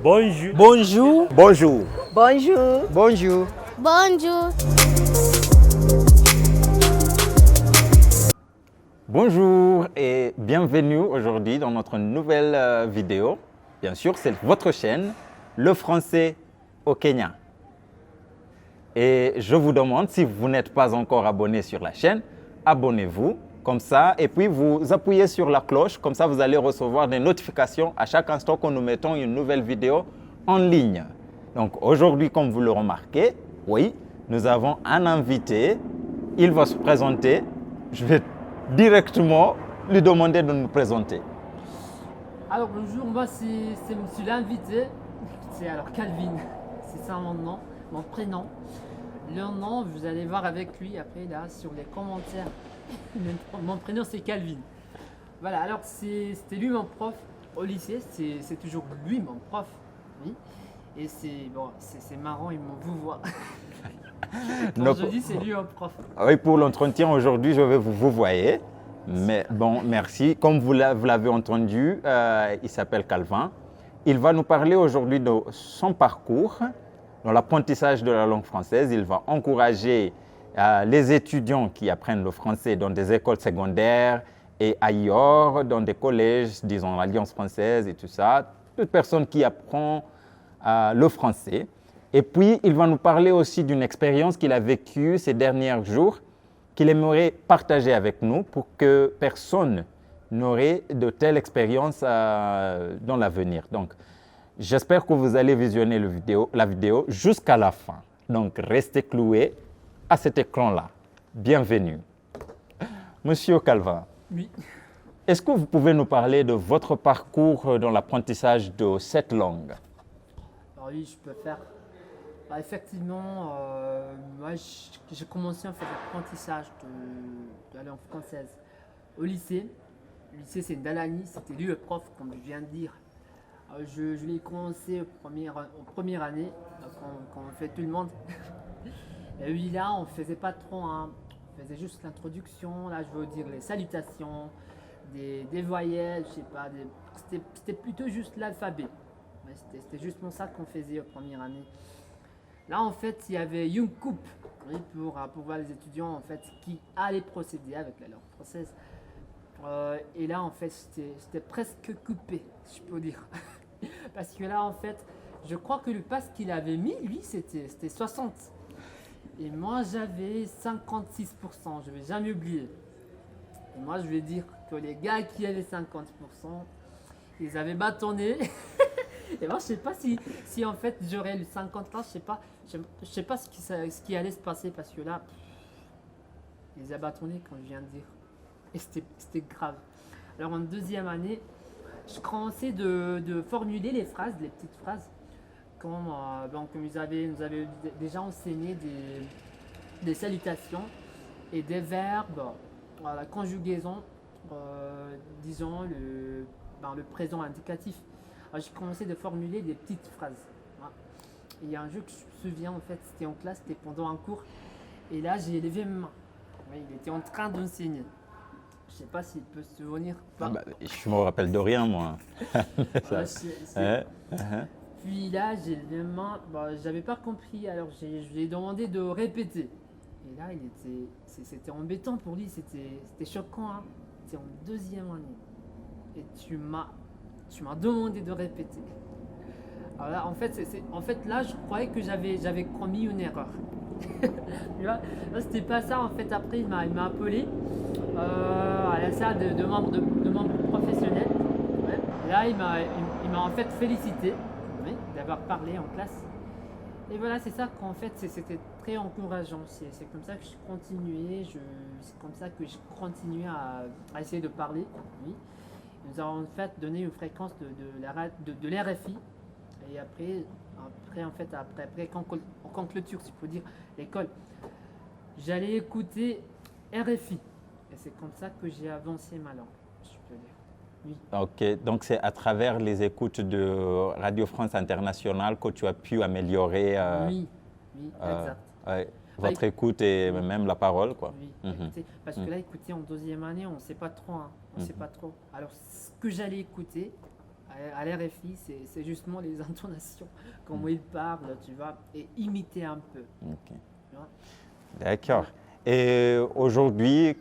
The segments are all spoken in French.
Bonjour. Bonjour. Bonjour. Bonjour. Bonjour. Bonjour. Bonjour et bienvenue aujourd'hui dans notre nouvelle vidéo. Bien sûr, c'est votre chaîne, Le Français au Kenya. Et je vous demande, si vous n'êtes pas encore abonné sur la chaîne, abonnez-vous comme ça et puis vous appuyez sur la cloche, comme ça vous allez recevoir des notifications à chaque instant que nous mettons une nouvelle vidéo en ligne. Donc aujourd'hui, comme vous le remarquez, oui, nous avons un invité. Il va se présenter. Je vais directement lui demander de nous présenter. Alors bonjour, moi c'est monsieur l'invité, c'est alors Calvin, c'est ça mon nom, mon prénom. Le nom, vous allez voir avec lui après là sur les commentaires. Mon prénom c'est Calvin. Voilà, alors c'était lui mon prof au lycée, c'est toujours lui mon prof, oui. Et c'est bon, c'est marrant, il me vous voit. Quand je dis c'est lui mon prof. Oui, pour l'entretien aujourd'hui, je vais vous voyez. Mais bon, merci. Comme vous l'avez entendu, il s'appelle Calvin. Il va nous parler aujourd'hui de son parcours dans l'apprentissage de la langue française. Il va encourager les étudiants qui apprennent le français dans des écoles secondaires et ailleurs, dans des collèges, disons l'Alliance française et tout ça. Toute personne qui apprend le français. Et puis, il va nous parler aussi d'une expérience qu'il a vécue ces derniers jours, qu'il aimerait partager avec nous pour que personne n'aurait de telles expériences dans l'avenir. Donc, j'espère que vous allez visionner la vidéo jusqu'à la fin. Donc, restez cloués à cet écran-là. Bienvenue. Monsieur Calvin, Oui. est-ce que vous pouvez nous parler de votre parcours dans l'apprentissage de cette langue? Alors oui, je peux faire. Bah, effectivement, moi j'ai commencé en fait l'apprentissage de la langue française au lycée. Le lycée c'est Dalani, c'était lui le prof comme je viens de dire. Je l'ai commencé aux premières années, quand on fait tout le monde. Et oui là on faisait pas trop, hein. On faisait juste l'introduction, là je veux dire les salutations, des voyelles, je sais pas, c'était plutôt juste l'alphabet. Ouais, c'était justement ça qu'on faisait aux premières années. Là, en fait, il y avait une coupe pour voir les étudiants en fait, qui allaient procéder avec la langue française. Et là, en fait, c'était presque coupé, si je peux dire. Parce que là, en fait, je crois que le pass qu'il avait mis, lui, c'était 60. Et moi, j'avais 56%, je ne vais jamais oublier. Et moi, je vais dire que les gars qui avaient 50%, ils avaient bâtonné. Et moi, je sais pas si en fait j'aurais le 50 ans, je sais pas ce qui allait se passer parce que là, ils abâtonnaient comme je viens de dire. Et c'était grave. Alors en deuxième année, je commençais de formuler les phrases, les petites phrases, comme nous avaient déjà enseigné des salutations et des verbes, la conjugaison, disons le présent indicatif. Alors, j'ai commencé de formuler des petites phrases. Voilà. Et il y a un jeu que je me souviens, en fait, c'était en classe, c'était pendant un cours. Et là, j'ai levé ma main. Oui, il était en train d'enseigner. Je ne sais pas s'il peut se souvenir. Je me rappelle de rien, moi. Puis là, j'ai levé ma main. Je n'avais pas compris, alors je lui ai demandé de répéter. Et là, c'était embêtant pour lui, c'était choquant. Hein. C'était en deuxième année. Et tu m'as demandé de répéter. Alors là, en fait, là, je croyais que j'avais commis une erreur. Tu vois, là, c'était pas ça. En fait, après, il m'a appelé à la salle de membres professionnels. Ouais. Et là, il m'a en fait félicité, ouais, d'avoir parlé en classe. Et voilà, c'est ça qu'en fait, c'était très encourageant. C'est comme ça que je continuais. C'est comme ça que je continuais à essayer de parler. Oui. Nous avons en fait donné une fréquence de l'RFI et après quand clôture, si je peux dire, l'école, j'allais écouter RFI et c'est comme ça que j'ai avancé ma langue, si je peux dire. Oui. Ok, donc c'est à travers les écoutes de Radio France Internationale que tu as pu améliorer oui, exact. Votre écoute et même la parole, quoi. Oui, écoutez, parce que là, écoutez, en deuxième année, on ne sait pas trop. Hein, on sait pas trop. Alors, ce que j'allais écouter, À l'RFI, c'est justement les intonations, comment ils parlent, tu vois, et imiter un peu. Ok. Tu vois. D'accord. Et aujourd'hui,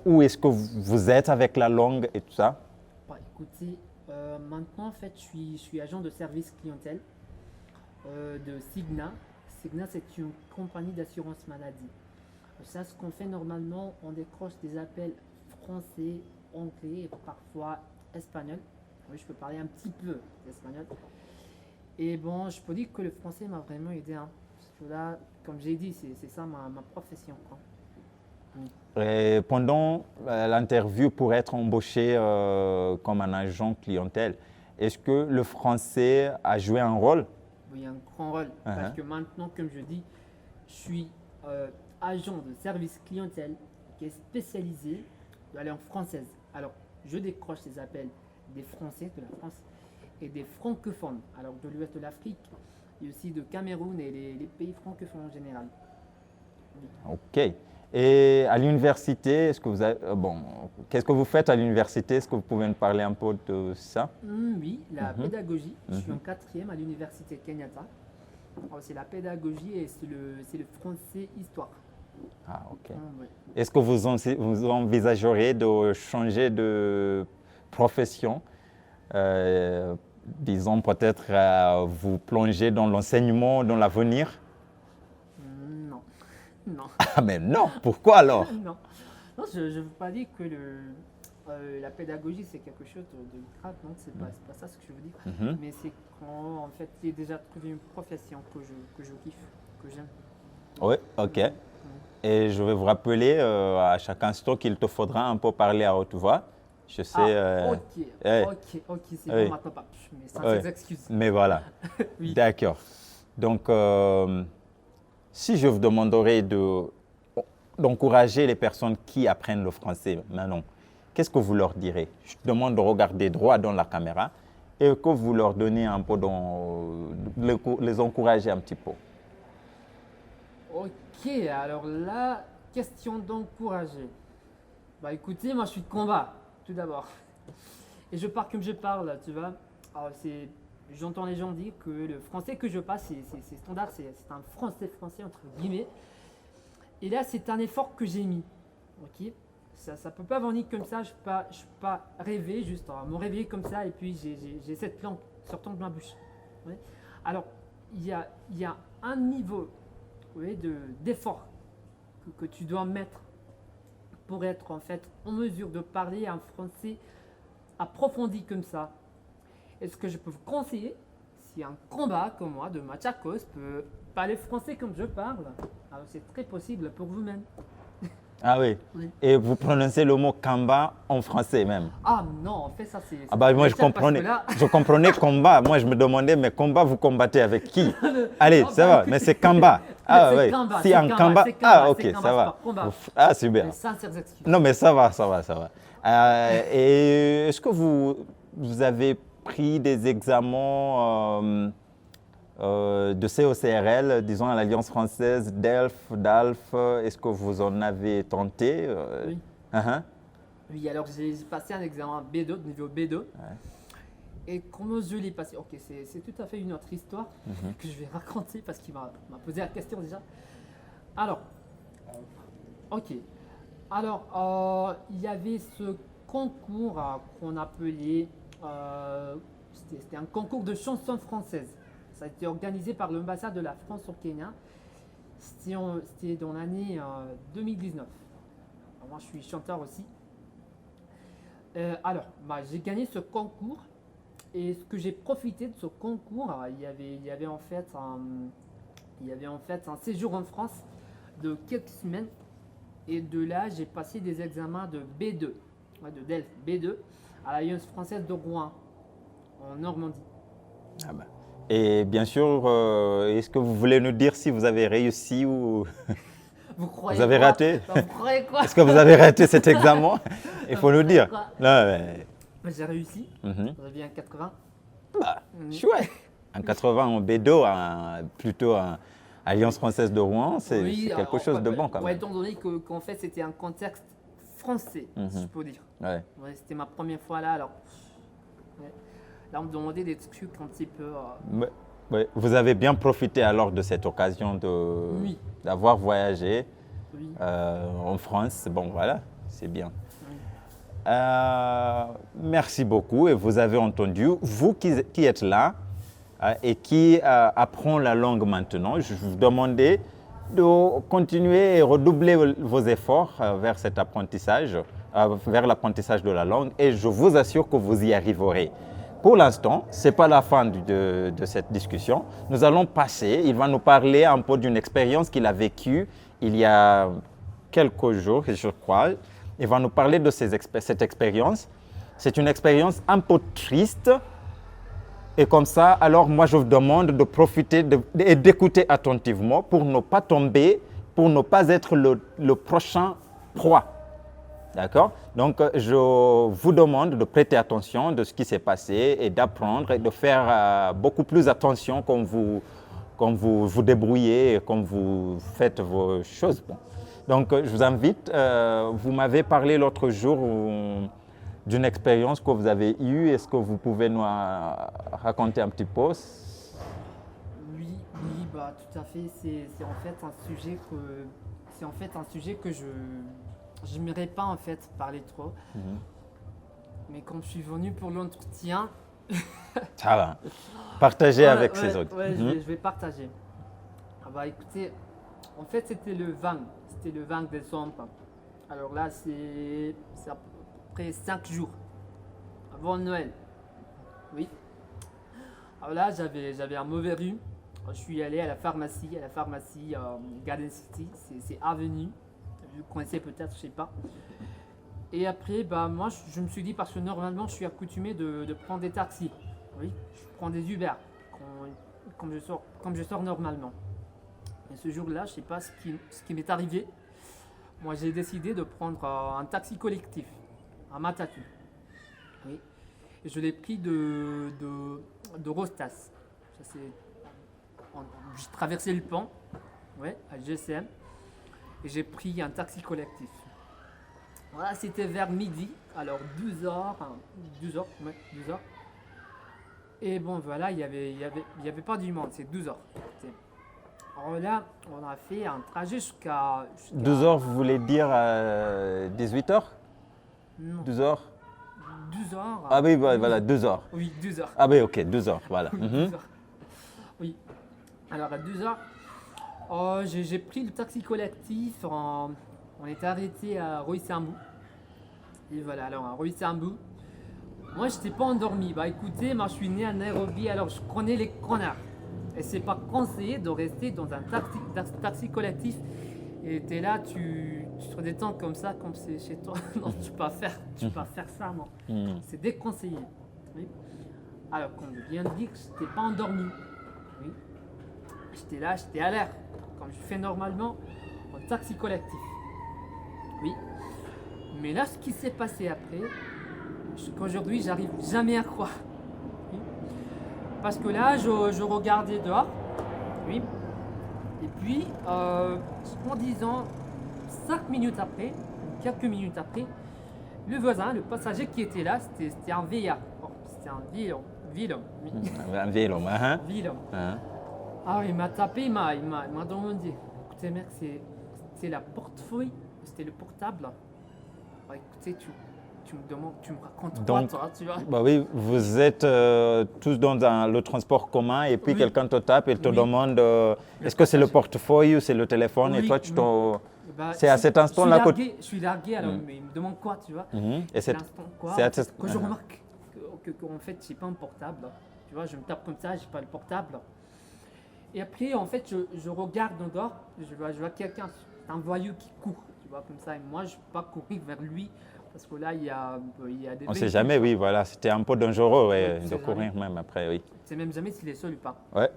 où est-ce que vous êtes avec la langue et tout ça? Bah, écoutez, maintenant, en fait, je suis agent de service clientèle de Cigna. Cigna, c'est une compagnie d'assurance maladie. Ça, ce qu'on fait normalement, on décroche des appels français, anglais et parfois espagnol. Oui, je peux parler un petit peu d'espagnol. Et bon, je peux dire que le français m'a vraiment aidé. Hein. Parce que là, comme j'ai dit, c'est ça ma profession. Quoi. Et pendant l'interview pour être embauché comme un agent clientèle, est-ce que le français a joué un rôle? Oui, un grand rôle. Parce que maintenant, comme je dis, je suis agent de service clientèle qui est spécialisé dans la langue française. Alors, je décroche les appels des Français de la France et des francophones, alors de l'ouest de l'Afrique et aussi de Cameroun et les pays francophones en général. Ok. Et à l'université, est-ce que vous avez, qu'est-ce que vous faites à l'université? Est-ce que vous pouvez nous parler un peu de ça? Oui, la pédagogie. Je suis en 4e à l'université Kenyatta. C'est la pédagogie et c'est le français histoire. Ah, ok. Oui. Est-ce que vous envisagerez de changer de profession, disons peut-être vous plonger dans l'enseignement dans l'avenir? Non, non. Ah, mais non, pourquoi alors? Non, non je ne veux pas dire que la pédagogie c'est quelque chose de grave, non, c'est pas ça ce que je veux dire. Mais c'est quand en fait j'ai déjà trouvé une profession que je kiffe, que j'aime. Oui, ok. Et je vais vous rappeler à chaque instant qu'il te faudra un peu parler à haute voix. Je sais. Ok, c'est bon maintenant, pas. Mais sans excuses. Mais voilà. Oui. D'accord. Donc, si je vous demanderais d'encourager les personnes qui apprennent le français maintenant, qu'est-ce que vous leur direz? Je te demande de regarder droit dans la caméra et que vous leur donnez un peu, les encourager un petit peu. Ok, alors là, question d'encourager. Bah écoutez, moi je suis de combat, tout d'abord. Et je pars comme je parle, tu vois. Alors j'entends les gens dire que le français que je passe, c'est standard, c'est un français entre guillemets. Et là, c'est un effort que j'ai mis. Ok, ça ne peut pas venir comme ça, je ne peux pas rêver, juste me réveiller comme ça et puis j'ai cette langue sortant de ma bouche. Ouais. Alors, il y a un niveau d'effort que tu dois mettre pour être en fait en mesure de parler un français approfondi comme ça. Est-ce que je peux vous conseiller, si un combat comme moi de Machakos peut parler français comme je parle, alors c'est très possible pour vous-même. Ah oui. Oui. Et vous prononcez le mot combat en français même. Ah non, en fait ça c'est... Ah bah moi je comprenais, je comprenais combat. Moi je me demandais mais combat vous combattez avec qui? Allez, ça va, mais c'est combat. Ah oui. Si un combat. Ah ok, ça va. Ah super. Sincères excuses. Non mais ça va. Et est-ce que vous avez pris des examens de COCRL, disons à l'Alliance française, DALF, est-ce que vous en avez tenté? Oui. Oui, alors j'ai passé un examen B2, niveau B2. Ouais. Et comment je l'ai passé? Ok, c'est tout à fait une autre histoire que je vais raconter parce qu'il m'a posé la question déjà. Alors, ok. Alors, il y avait ce concours qu'on appelait, c'était un concours de chansons françaises. Ça a été organisé par l'ambassade de la France au Kenya. C'était dans l'année 2019. Alors, moi, je suis chanteur aussi. J'ai gagné ce concours. Et ce que j'ai profité de ce concours, il y avait en fait un séjour en France de quelques semaines. Et de là, j'ai passé des examens de B2, de DELF B2, à l'Alliance française de Rouen, en Normandie. Ah bah. Et bien sûr, est-ce que vous voulez nous dire si vous avez réussi ou vous avez raté? Vous croyez quoi? Est-ce que vous avez raté cet examen? Il faut nous dire. Non, mais... J'ai réussi, j'avais un 80. Bah, chouette. Un 80 en B2, plutôt en Alliance française de Rouen, c'est quelque chose de bon quand même. Étant donné qu'en fait c'était un contexte français, si je peux dire. Ouais. C'était ma première fois là, alors Ouais. Là, on me demandait des trucs un petit peu. Ouais. Vous avez bien profité alors de cette occasion Oui. d'avoir voyagé Oui. en France. Bon, voilà, c'est bien. Oui. Merci beaucoup. Et vous avez entendu, vous qui êtes là et qui apprend la langue maintenant, je vous demandais de continuer et redoubler vos efforts vers cet apprentissage, vers l'apprentissage de la langue, et je vous assure que vous y arriverez. Pour l'instant, ce n'est pas la fin de cette discussion. Nous allons passer, il va nous parler un peu d'une expérience qu'il a vécue il y a quelques jours, je crois. Il va nous parler de cette expérience. C'est une expérience un peu triste. Et comme ça, alors moi je vous demande de profiter et d'écouter attentivement pour ne pas tomber, pour ne pas être le prochain proie. D'accord? Donc je vous demande de prêter attention de ce qui s'est passé et d'apprendre et de faire beaucoup plus attention quand vous vous débrouillez, quand vous faites vos choses. Bon. Donc je vous invite, vous m'avez parlé l'autre jour d'une expérience que vous avez eue. Est-ce que vous pouvez nous raconter un petit peu? Oui, bah, tout à fait. C'est en fait un sujet que je n'aimerais pas en fait parler trop. Mais comme je suis venu pour l'entretien, ça va. Partagez voilà, avec ces autres. Ouais, je vais partager. Ah bah écoutez, en fait c'était le 20 décembre. Alors là c'est à peu près 5 jours avant Noël. Oui. Alors là j'avais un mauvais rhume. Je suis allé à la pharmacie Garden City, c'est Avenue. Vous connaissez peut-être, je sais pas. Et après, bah, moi, je me suis dit, parce que normalement, je suis accoutumé de prendre des taxis. Oui, je prends des Uber comme je sors normalement. Et ce jour-là, je sais pas ce qui m'est arrivé. Moi, j'ai décidé de prendre un taxi collectif, un Matatu. Oui. Et je l'ai pris de Rostas. J'ai traversé le pont, ouais, à GSM. Et j'ai pris un taxi collectif. Voilà, c'était vers midi, alors 12h. Et bon, voilà, il y avait pas du monde, c'est 12h. Alors là, on a fait un trajet jusqu'à 12h, vous voulez dire 18h? Non. 12h? 12h. Ah oui, voilà, 2h. Oui, 12h. Ah oui, ok, 2h, voilà. Oui, 12h. Oui. Alors à 12h, j'ai pris le taxi collectif. On est arrêté à Roissambou. Et voilà, alors à Roissambou, moi je n'étais pas endormi. Bah écoutez, moi je suis né à Nairobi, alors je connais les connards. Et c'est pas conseillé de rester dans un taxi collectif. Et t'es là, tu te détends comme ça, comme c'est chez toi. Non, tu peux pas faire ça, non. C'est déconseillé. Oui. Alors, comme je viens de dire, je n'étais pas endormi. Oui. J'étais là, j'étais à l'air, comme je fais normalement en taxi collectif. Oui. Mais là, ce qui s'est passé après, qu'aujourd'hui, j'arrive jamais à croire. Oui. Parce que là, je regardais dehors. Oui. Et puis, en disant, 5 minutes après, quelques minutes après, le voisin, le passager qui était là, c'était un vieillard. Oh, c'était un vieil homme. Oui. Un vieil homme, hein? Vieil homme. Ah, il m'a tapé, il m'a demandé. Écoutez, mec, c'est la portefeuille, c'était le portable. Ah, écoutez, tu me demandes, tu me racontes quoi, toi, tu vois? Bah oui, vous êtes tous dans le transport commun et puis quelqu'un te tape et te demande est-ce que c'est le portefeuille ou c'est le téléphone et toi tu t'en... c'est à cet instant-là que... Je suis largué, alors mais il me demande quoi, tu vois? Et c'est l'instant quoi que je remarque qu'en fait, j'ai pas un portable. Tu vois, je me tape comme ça, j'ai pas le portable. Et après, en fait, je regarde dehors, je vois quelqu'un, un voyou qui court, tu vois, comme ça. Et moi, je ne peux pas courir vers lui, parce que là, il y a des... On ne sait jamais, oui, voilà, c'était un peu dangereux de courir même après, oui. Tu ne sais même jamais s'il est seul ou pas. Ouais.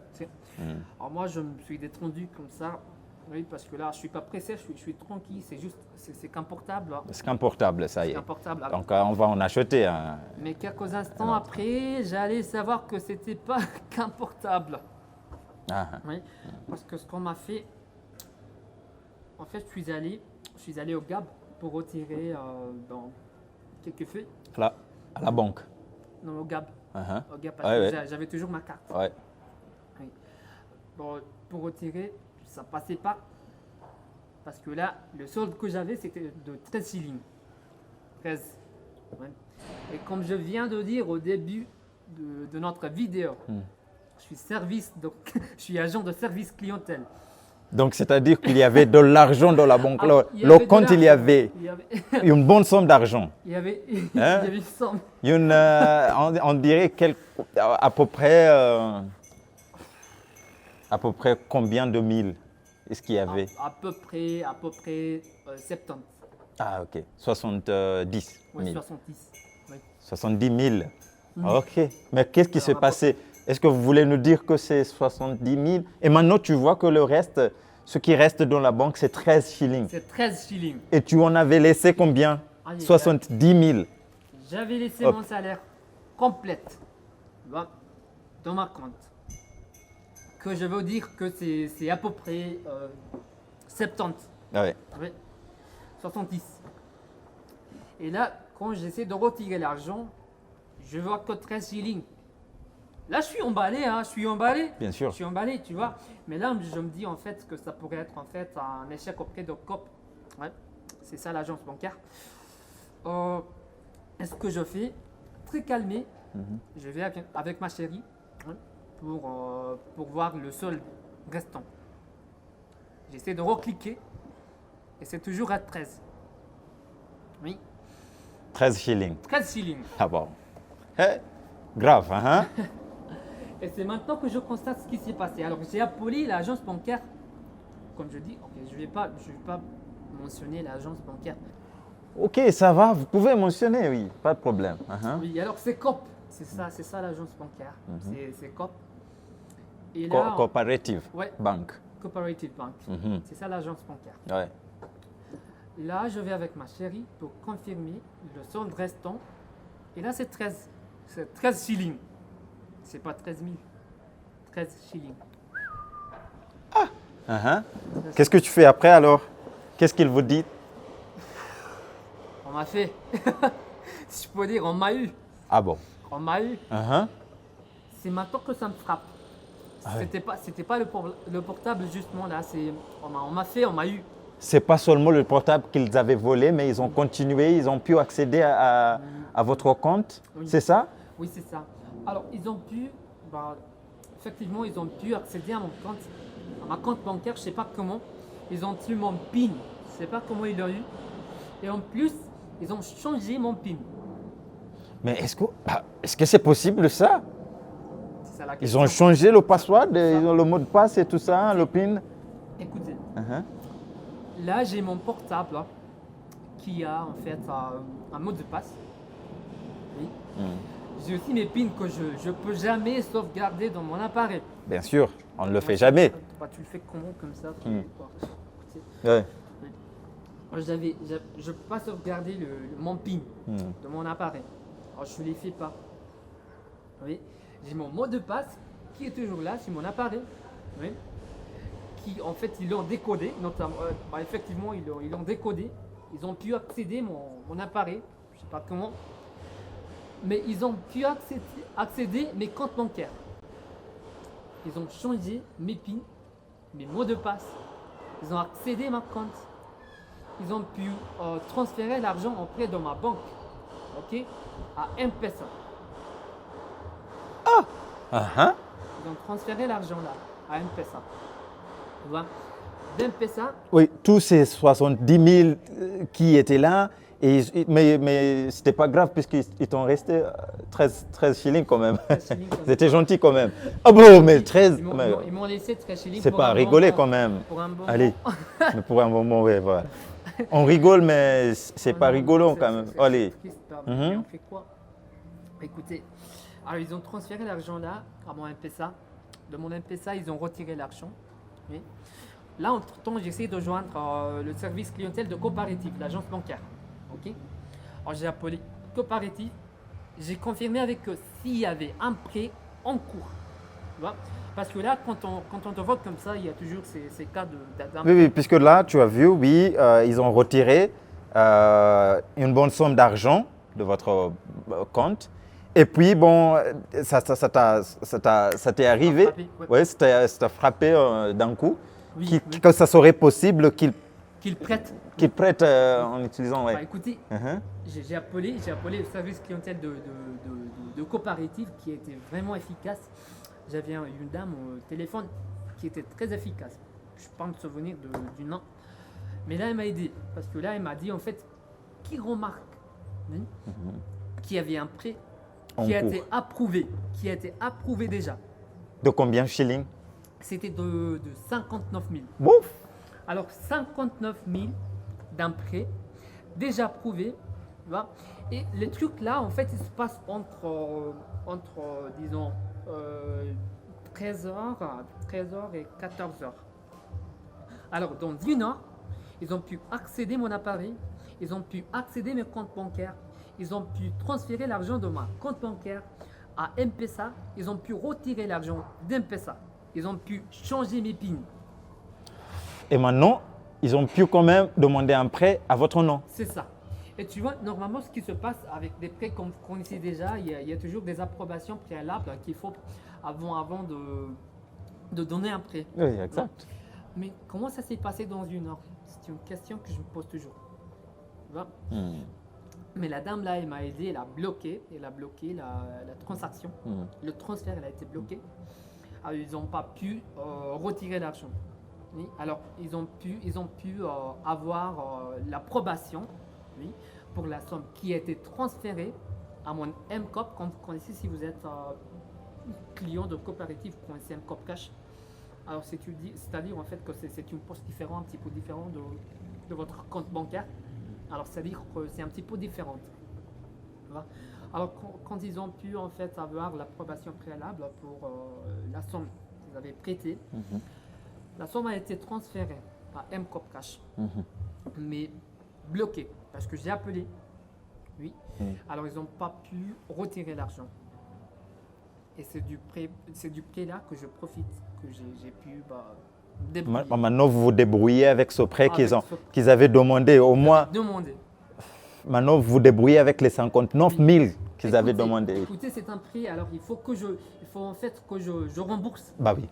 Alors moi, je me suis détendu comme ça, oui, parce que là, je ne suis pas pressé, je suis tranquille, c'est juste, c'est qu'un portable. C'est qu'un portable, ça y est. C'est un portable. Donc, on va en acheter un. Mais quelques instants après, j'allais savoir que c'était pas qu'un portable. Oui, parce que ce qu'on m'a fait, en fait, je suis allé au Gab pour retirer dans quelques feuilles. À la banque. Non, au Gab. Uh-huh. Au Gab, parce Ouais, que ouais. j'avais toujours ma carte. Ouais. Oui. Bon, pour retirer, ça passait pas. Parce que là, le solde que j'avais, c'était de 13 shillings. 13. Ouais. Et comme je viens de dire au début de notre vidéo, je suis service, donc je suis agent de service clientèle. Donc, c'est-à-dire qu'il y avait de l'argent dans la banque. Ah, il y Le avait de compte, il y l'argent. avait Il y avait, une bonne somme d'argent. il y avait, il y Hein? avait une somme. On dirait à peu près, combien de mille est-ce qu'il y avait? À peu près 70. Ah, ok. 70 Ouais, 000. 70. Ouais. 70 000. Ok. Mais qu'est-ce qui Alors, s'est à peu- passé? Est-ce que vous voulez nous dire que c'est 70 000? Et maintenant, tu vois que le reste, ce qui reste dans la banque, c'est 13 shillings. C'est 13 shillings. Et tu en avais laissé combien? Allez, 70 000. J'avais laissé Hop. mon salaire complète dans ma compte. Que je veux dire que c'est à peu près 70. Ah ouais. Oui, 70. Et là, quand j'essaie de retirer l'argent, je vois que 13 shillings. Là, je suis emballé, hein, je suis emballé. Bien sûr. Je suis emballé, tu vois. Mais là, je me dis en fait que ça pourrait être en fait un échec auprès de COP. Ouais, c'est ça l'agence bancaire. Est-ce que je fais? Très calmé. Je vais avec ma chérie hein, pour voir le solde restant. J'essaie de recliquer et c'est toujours à 13. Oui, 13 shillings. 13 shillings. Ah bon. Eh, grave, hein? Et c'est maintenant que je constate ce qui s'est passé. Alors j'ai appelé l'agence bancaire. Comme je dis, ok, je ne vais pas mentionner l'agence bancaire. Ok, ça va, vous pouvez mentionner, oui, pas de problème. Oui, alors c'est COP. C'est ça l'agence bancaire. C'est COP. Et là, Cooperative ouais, Bank. Cooperative Bank. Mhm. C'est ça l'agence bancaire. Ouais. Là, je vais avec ma chérie pour confirmer le solde restant. Et là, c'est 13. C'est 13 shillings. C'est pas 13 000. 13 shillings. Qu'est-ce que tu fais après alors? Qu'est-ce qu'il vous dit? On m'a fait. Si je peux dire, on m'a eu. Ah bon. On m'a eu. C'est maintenant que ça me frappe. Ah ouais. C'était pas le portable justement là. On m'a fait, on m'a eu. C'est pas seulement le portable qu'ils avaient volé, mais ils ont continué, ils ont pu accéder à votre compte, Oui. c'est ça? Oui, c'est ça. Alors, ils ont pu, effectivement, ils ont pu accéder à mon compte, à ma compte bancaire, je sais pas comment. Ils ont eu mon PIN, je sais pas comment ils l'ont eu. Et en plus, ils ont changé mon PIN. Mais est-ce que c'est possible ça? C'est ça la Ils question. ont changé le password, ils ont le mot de passe et tout ça, le PIN? Écoutez, Uh-huh. là, j'ai mon portable là, qui a en fait un mot de passe. Oui. J'ai aussi mes PIN que je ne peux jamais sauvegarder dans mon appareil. Bien sûr, on ne le fait jamais. Tu le fais comment comme ça Écoutez, Ouais. moi, je ne peux pas sauvegarder mon PIN de mon appareil. Alors, je ne les fais pas. Oui. J'ai mon mot de passe qui est toujours là sur mon appareil. Oui. Qui, en fait, ils l'ont décodé. Notamment, effectivement, ils l'ont décodé. Ils ont pu accéder à mon appareil. Je ne sais pas comment. Mais ils ont pu accéder mes comptes bancaires. Ils ont changé mes PIN, mes mots de passe. Ils ont accédé à ma compte. Ils ont pu transférer l'argent auprès de ma banque, ok, à M-Pesa. Ils ont transféré l'argent là, à M-Pesa. Tu vois, d'M-Pesa, Oui, tous ces 70 000 qui étaient là, mais c'était pas grave puisqu'ils t'ont resté 13 shillings quand même. 13 shillings quand même. C'était gentil quand même. Ah bon, mais 13, Ils m'ont laissé 13 shillings. c'est pour pas un à rigoler bon quand moment. même. Pour un bon Allez, moment. mais pour un moment, ouais, voilà. On rigole, mais c'est Non, pas non, rigolo c'est- quand même. c'est Allez. triste, pardon. Mais on fait quoi? Écoutez, alors ils ont transféré l'argent là à mon M-Pesa. De mon M-Pesa, ils ont retiré l'argent. Oui. Là, entre-temps, j'essaie de joindre le service clientèle de Cooperative, l'agence bancaire. Ok. Alors j'ai appelé Cooperative. J'ai confirmé avec eux s'il y avait un prêt en cours. Tu vois. Parce que là, quand on te vote comme ça, il y a toujours ces cas d'un Oui, oui, puisque là, tu as vu, oui, ils ont retiré une bonne somme d'argent de votre compte Et puis, bon, ça t'est arrivé, frappé, ouais. ouais, ça t'a frappé d'un coup, Oui, que ça serait possible qu'il prête. qu'il prête en utilisant, Bah, ouais. écoutez, Mhm. j'ai appelé le service clientèle de coopérative qui était vraiment efficace. J'avais une dame au téléphone qui était très efficace. Je ne peux pas me souvenir du nom. Mais là, elle m'a aidé. Parce que là, elle m'a dit en fait, qui remarque hein, qu'il y avait un prêt En qui a cours. été approuvé, déjà. De combien de shillings? C'était de 59 000. Bouf! Alors 59 000 d'un prêt déjà approuvé. Tu vois. Et les trucs là, en fait, ils se passent entre disons, 13h et 14h. Alors, dans une heure, ils ont pu accéder à mon appareil, ils ont pu accéder à mes comptes bancaires, ils ont pu transférer l'argent de mon compte bancaire à M-Pesa, ils ont pu retirer l'argent d'M-Pesa, ils ont pu changer mes PIN. Et maintenant, ils ont pu quand même demander un prêt à votre nom. C'est ça. Et tu vois, normalement, ce qui se passe avec des prêts comme vous connaissez déjà, il y a toujours des approbations préalables qu'il faut avant de donner un prêt. Oui, exact. Mais comment ça s'est passé dans une heure? C'est une question que je me pose toujours. Tu vois. Mais la dame là, elle m'a aidé, elle a bloqué la transaction. Le transfert, elle a été bloqué. Alors, ils n'ont pas pu retirer l'argent. Oui. Alors, ils ont pu avoir l'approbation, oui, pour la somme qui a été transférée à mon M-Cop. Comme vous connaissez, si vous êtes client de coopérative, vous connaissez M-Cop Cash. Alors, c'est-à-dire en fait que c'est une poste différente, un petit peu différente de votre compte bancaire. Alors, c'est-à-dire que c'est un petit peu différente. Alors, quand ils ont pu en fait avoir l'approbation préalable pour la somme qu'ils avaient prêtée, la somme a été transférée à M-Cop Cash, mais bloquée parce que j'ai appelé. Oui. Alors, ils n'ont pas pu retirer l'argent. Et c'est du prêt là que je profite, que j'ai pu débrouiller. Maintenant, vous vous débrouillez avec ce prêt Avec qu'ils avaient demandé. Au moins, maintenant, vous vous débrouillez avec les 59 000 qu'ils avaient demandé. Écoutez, c'est un prêt, alors il faut en fait que je rembourse. Bah oui,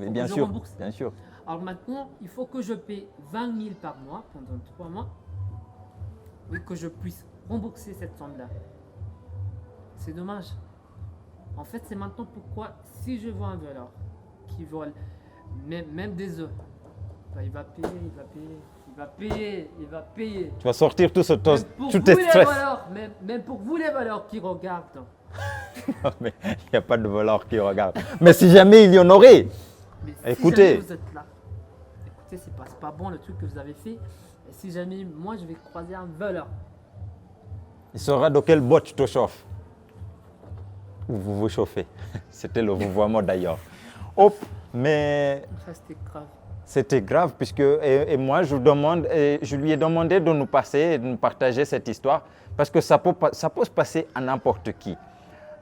bien sûr, rembourse. bien sûr. Alors maintenant, il faut que je paie 20 000 par mois pendant 3 mois, oui, que je puisse rembourser cette somme-là. C'est dommage. En fait, c'est maintenant pourquoi, si je vois un voleur qui vole même des œufs, il va payer. Tu vas sortir tout Même tes stress. Même pour vous les voleurs qui regardent. Non, mais il n'y a pas de voleur qui regarde. Mais si jamais il y en aurait, mais écoutez. Si jamais vous êtes là, écoutez, c'est pas bon le truc que vous avez fait. Et si jamais moi je vais croiser un voleur, il saura de quelle boîte tu te chauffes. Ou vous vous chauffez. C'était le vouvoiement d'ailleurs. Hop, mais ça c'était grave. C'était grave puisque et moi je lui ai demandé de nous partager cette histoire parce que ça peut se passer à n'importe qui.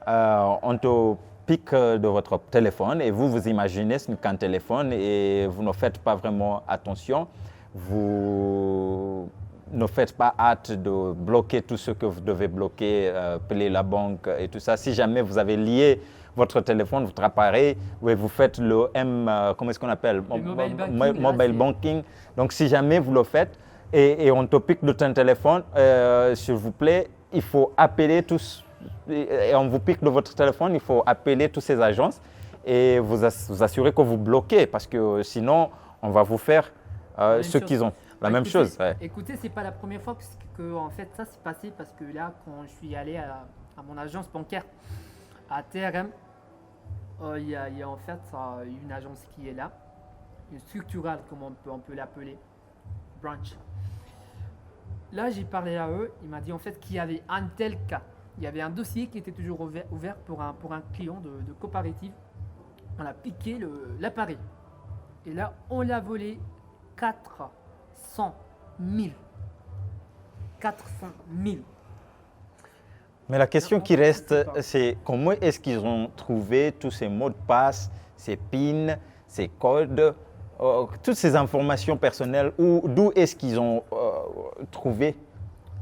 On te pique de votre téléphone et vous imaginez ce qu'un téléphone et vous ne faites pas vraiment attention. Vous ne faites pas hâte de bloquer tout ce que vous devez bloquer, appeler la banque et tout ça. Si jamais vous avez lié votre téléphone, votre appareil, vous faites le comment est-ce qu'on appelle? Mobile banking. Donc, si jamais vous le faites et on te pique de ton téléphone, s'il vous plaît, il faut appeler tous, et on vous pique de votre téléphone, il faut appeler toutes ces agences et vous assurer que vous bloquez parce que sinon, on va vous faire ce qu'ils ont. La même chose. Ouais. Écoutez, c'est pas la première fois que en fait, ça s'est passé parce que là, quand je suis allé à mon agence bancaire, à TRM, il y a en fait une agence qui est là, une structurale comme on peut l'appeler, branch. Là, j'ai parlé à eux, il m'a dit en fait qu'il y avait un tel cas. Il y avait un dossier qui était toujours ouvert pour un client de coopérative. On a piqué l'appareil. Et là, on l'a volé 400 000. 400 000. Mais la question qui reste, c'est comment est-ce qu'ils ont trouvé tous ces mots de passe, ces PIN, ces codes, toutes ces informations personnelles, d'où est-ce qu'ils ont trouvé?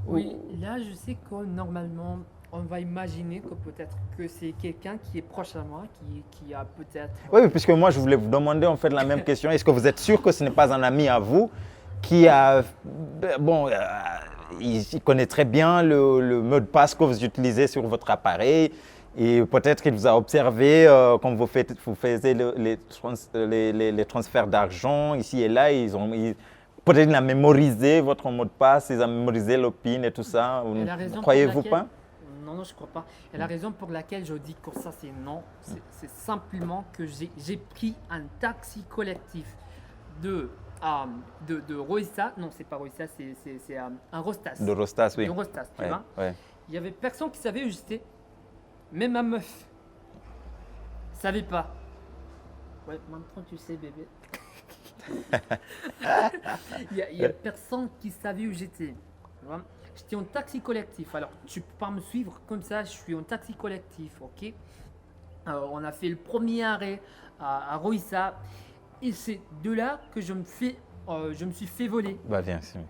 Oui, là je sais que normalement, on va imaginer que peut-être que c'est quelqu'un qui est proche à moi, qui a peut-être… Oui, puisque moi, je voulais vous demander en fait la même question. Est-ce que vous êtes sûr que ce n'est pas un ami à vous qui a… Bon, il connaît très bien le mot de passe que vous utilisez sur votre appareil et peut-être qu'il vous a observé quand vous faisiez les transferts d'argent ici et là. Peut-être qu'il a mémorisé votre mot de passe, il a mémorisé le PIN et tout ça. Croyez-vous pas? Non, je ne crois pas. Et la raison pour laquelle je dis que ça c'est non, c'est simplement que j'ai pris un taxi collectif de Roissa. Non, c'est pas Roissa, c'est un Rostas. De Rostas, oui. De Rostas, tu Ouais, vois. ouais. Il n'y avait personne qui savait où j'étais. Même ma meuf ne savait pas. Ouais, maintenant tu sais, bébé. Il y a personne qui savait où j'étais. Tu vois. J'étais en taxi collectif. Alors, tu peux pas me suivre comme ça. Je suis en taxi collectif, ok. On a fait le premier arrêt à Roissa. Et c'est de là que je me suis fait voler. Bah, bien sûr.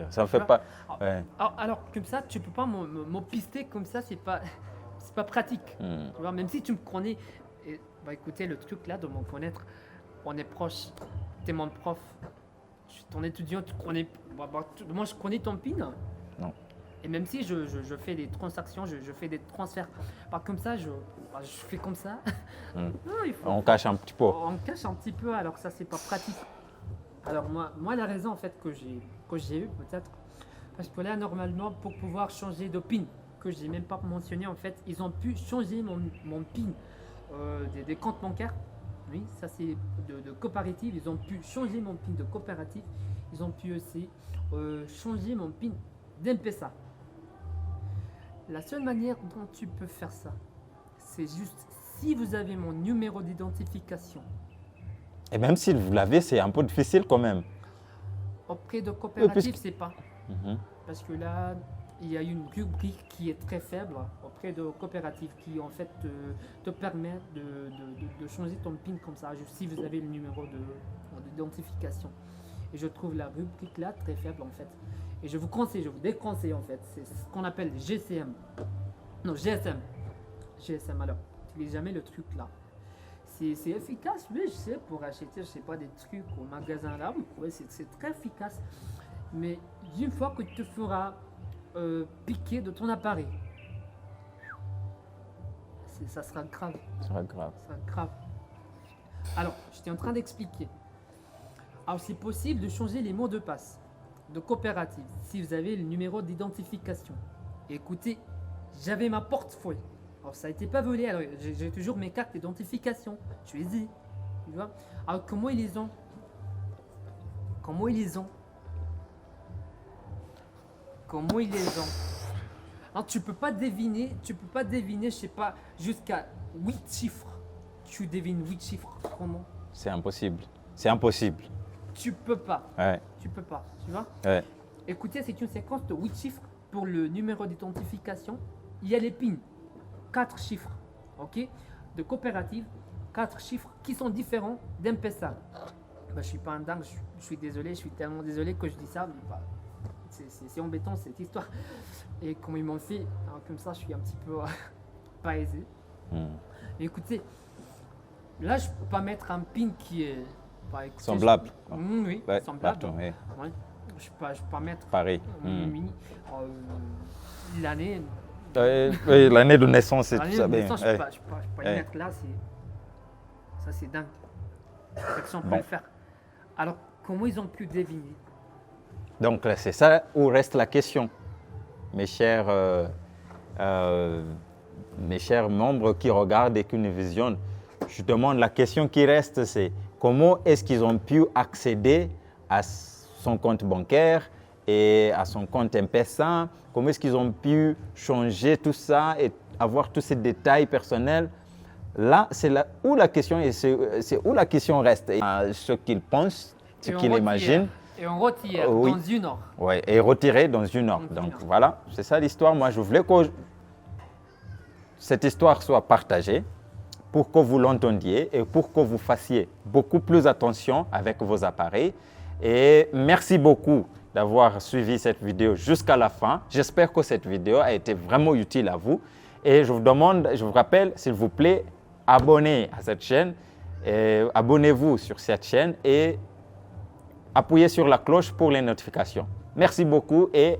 Ça ne fait pas… Ouais. Alors, comme ça, tu peux pas m'empister comme ça. C'est pas pratique. Tu vois, même si tu me connais. Et, bah, écoutez, le truc là de me connaître, on est proche. Tu es mon prof. Je suis ton étudiant. Tu connais… moi, je connais ton PIN. Non. Et même si je fais des transactions, je fais des transferts, comme ça, je fais comme ça. Non, on cache un petit peu. On cache un petit peu, alors ça, c'est pas pratique. Alors moi la raison en fait que j'ai eu peut-être, parce que là, normalement, pour pouvoir changer de PIN, que j'ai même pas mentionné en fait, ils ont pu changer mon PIN des comptes bancaires. Oui, ça c'est de coopérative. Ils ont pu changer mon PIN de coopérative. Ils ont pu aussi changer mon PIN d'M-Pesa. La seule manière dont tu peux faire ça, c'est juste si vous avez mon numéro d'identification. Et même si vous l'avez, c'est un peu difficile quand même. Auprès de coopérative, c'est pas. Parce que là, il y a une rubrique qui est très faible auprès de coopérative qui en fait te permet de changer ton PIN comme ça, juste si vous avez le numéro d'identification. Et je trouve la rubrique là très faible en fait. Et je vous déconseille en fait, c'est ce qu'on appelle GSM. Non, GSM. GSM, alors, n'utilisez jamais le truc là. C'est efficace, oui, je sais, pour acheter, je sais pas, des trucs au magasin là, ouais, c'est très efficace. Mais une fois que tu te feras piquer de ton appareil, ça sera grave. Ça sera grave. Ça sera grave. Alors, j'étais en train d'expliquer. Alors, c'est possible de changer les mots de passe de coopérative si vous avez le numéro d'identification. Écoutez, j'avais ma portefeuille. Alors ça n'était pas volé, alors j'ai toujours mes cartes d'identification. Je les ai. Tu vois. Alors comment ils les ont? Comment ils les ont? Comment ils les ont? Alors tu peux pas deviner, je sais pas, jusqu'à 8 chiffres. Tu devines 8 chiffres, comment? C'est impossible. C'est impossible. Tu peux pas. Ouais. Tu peux pas, tu vois. Ouais. Écoutez, c'est une séquence de 8 chiffres pour le numéro d'identification. Il y a les PIN, 4 chiffres, ok, de coopérative, 4 chiffres qui sont différents d'M-Pesa. Je ne suis pas un dingue, je suis désolé, je suis tellement désolé que je dis ça, mais c'est embêtant cette histoire. Et comme ils m'ont fait, alors, comme ça, je suis un petit peu pas aisé. Mais écoutez, là, je ne peux pas mettre un PIN qui est… écoutez, semblable. Oui, Ouais, semblable. partout, oui. Ouais. Je ne peux pas mettre Pareil. l'année. Oui, l'année de naissance et tout ça. Je ne peux pas le mettre là, ça c'est dingue. Personne ne peut le faire. Alors, comment ils ont pu deviner? Donc, c'est ça où reste la question. Mes chers membres qui regardent et qui nous visionnent, je demande la question qui reste, c'est comment est-ce qu'ils ont pu accéder à son compte bancaire et à son compte M-Pesa? Comment est-ce qu'ils ont pu changer tout ça et avoir tous ces détails personnels? Là, c'est là où la question est, c'est où la question reste. Et, ce qu'ils pensent, ce qu'ils imaginent. Et on retire oui. dans une heure. Oui, et retiré dans une heure. Donc voilà, c'est ça l'histoire. Moi, je voulais que cette histoire soit partagée pour que vous l'entendiez et pour que vous fassiez beaucoup plus attention avec vos appareils. Et merci beaucoup d'avoir suivi cette vidéo jusqu'à la fin. J'espère que cette vidéo a été vraiment utile à vous. Et je vous rappelle, s'il vous plaît, abonnez à cette chaîne. Abonnez-vous sur cette chaîne et appuyez sur la cloche pour les notifications. Merci beaucoup et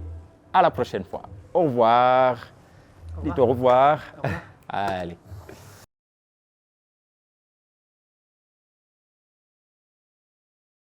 à la prochaine fois. Au revoir. Dites au revoir. Au revoir. Allez.